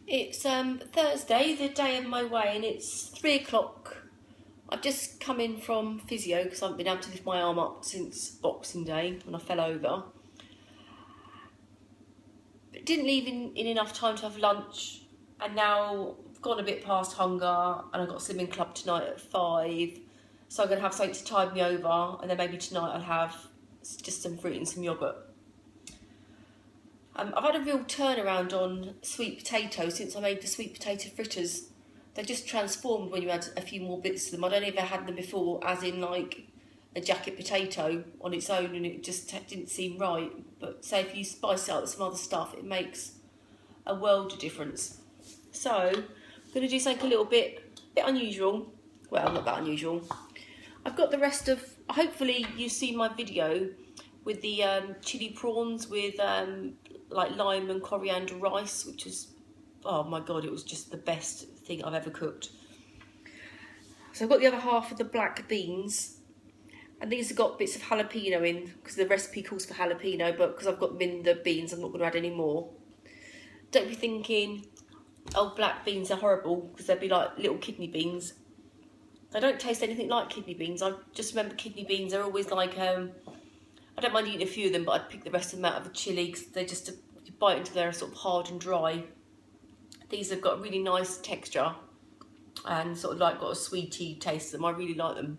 It's Thursday, the day of my weigh, and it's 3 o'clock. I've just come in from physio because I haven't been able to lift my arm up since Boxing Day when I fell over. But didn't leave in enough time to have lunch, and now I've gone a bit past hunger, and I've got a swimming club tonight at 5. So I'm going to have something to tide me over, and then maybe tonight I'll have just some fruit and some yoghurt. I've had a real turnaround on sweet potatoes since I made the sweet potato fritters. They're just transformed when you add a few more bits to them. I'd only ever had them before as in like a jacket potato on its own, and it just didn't seem right. But say if you spice it up with some other stuff, it makes a world of difference. So I'm going to do something a little bit unusual. Well, not that unusual. I've got the rest of, hopefully you've seen my video with the chili prawns with like lime and coriander rice, which is, oh my God, it was just the best thing I've ever cooked. So I've got the other half of the black beans, and these have got bits of jalapeno in because the recipe calls for jalapeno, but because I've got them in the beans, I'm not going to add any more. Don't be thinking, oh, black beans are horrible, because they'd be like little kidney beans. They don't taste anything like kidney beans. I just remember kidney beans are always like, I don't mind eating a few of them, but I'd pick the rest of them out of the chilli because they just, you bite into they're sort of hard and dry. These have got a really nice texture and sort of like got a sweety taste to them. I really like them.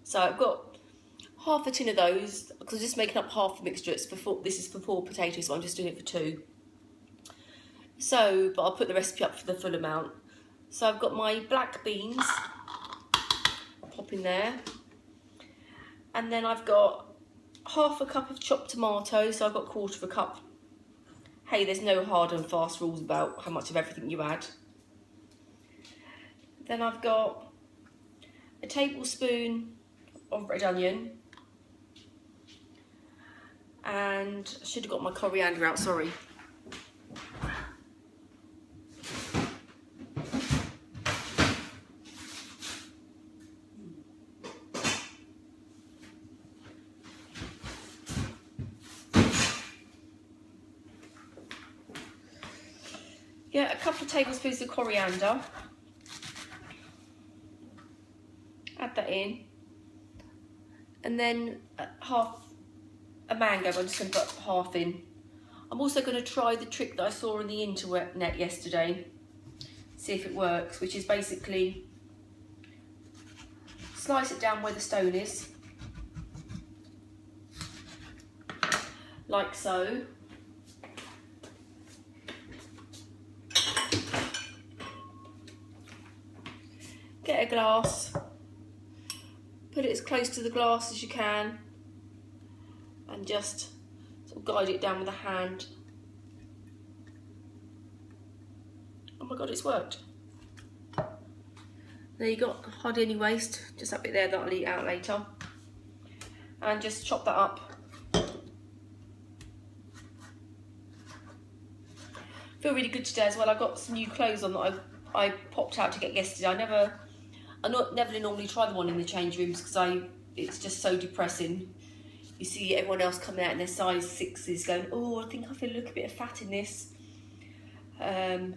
So I've got half a tin of those because I'm just making up half the mixture. This is for 4 potatoes, so I'm just doing it for 2. So, but I'll put the recipe up for the full amount. So I've got my black beans, pop in there, and then I've got half a cup of chopped tomatoes, so I've got 1/4 cup. Hey, there's no hard and fast rules about how much of everything you add. Then I've got a tablespoon of red onion, and I should have got my coriander out, sorry. Yeah, a couple of tablespoons of coriander. Add that in. And then half a mango, I'm just going to put half in. I'm also going to try the trick that I saw on the internet yesterday, see if it works, which is basically slice it down where the stone is, like so. Get a glass, put it as close to the glass as you can, and just sort of guide it down with a hand. Oh my God, it's worked. There you got, hardly any waste, just that bit there that I'll eat out later. And just chop that up. Feel really good today as well. I got some new clothes on that I popped out to get yesterday. I never normally try the one in the change rooms because it's just so depressing. You see everyone else coming out in their size 6s going, oh, I think I feel a little bit of fat in this. And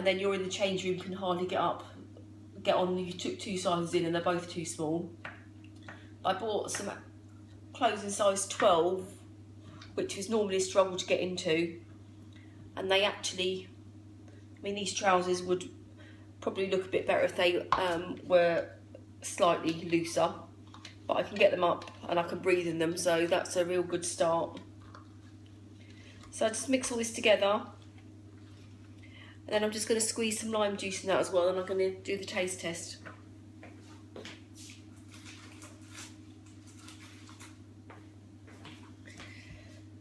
then you're in the change room, can hardly get on, you took 2 sizes in and they're both too small. I bought some clothes in size 12, which is normally a struggle to get into. And they actually, I mean, these trousers would probably look a bit better if they were slightly looser, but I can get them up and I can breathe in them, so that's a real good start. So I just mix all this together, and then I'm just going to squeeze some lime juice in that as well, and I'm going to do the taste test.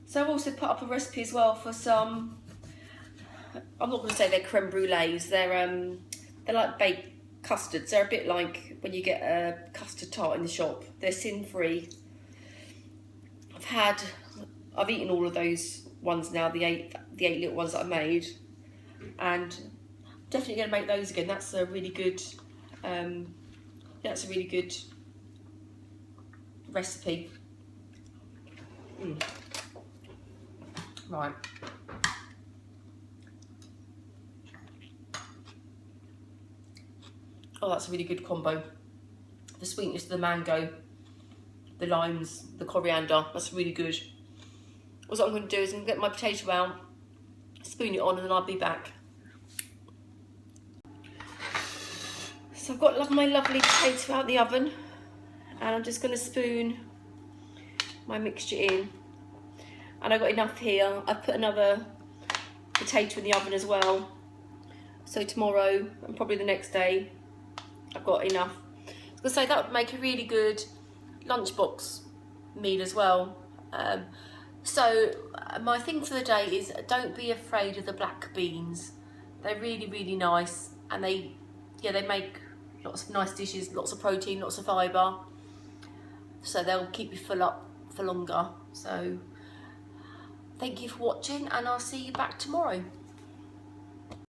So I've also put up a recipe as well for some, I'm not going to say they're creme brulees, they're like baked custards. They're a bit like when you get a custard tart in the shop. They're sin-free. I've eaten all of those ones now, the eight little ones that I made, and I'm definitely going to make those again. That's a really good, recipe. Right. Oh, that's a really good combo. The sweetness of the mango, the limes, the coriander, that's really good. What I'm going to do is I'm going to get my potato out, spoon it on, and then I'll be back. So I've got my lovely potato out the oven, and I'm just going to spoon my mixture in. And I've got enough here. I've put another potato in the oven as well. So tomorrow and probably the next day, I've got enough. I was going to say that would make a really good lunchbox meal as well. So my thing for the day is don't be afraid of the black beans. They're really, really nice, and they make lots of nice dishes, lots of protein, lots of fibre. So they'll keep you full up for longer. So thank you for watching, and I'll see you back tomorrow.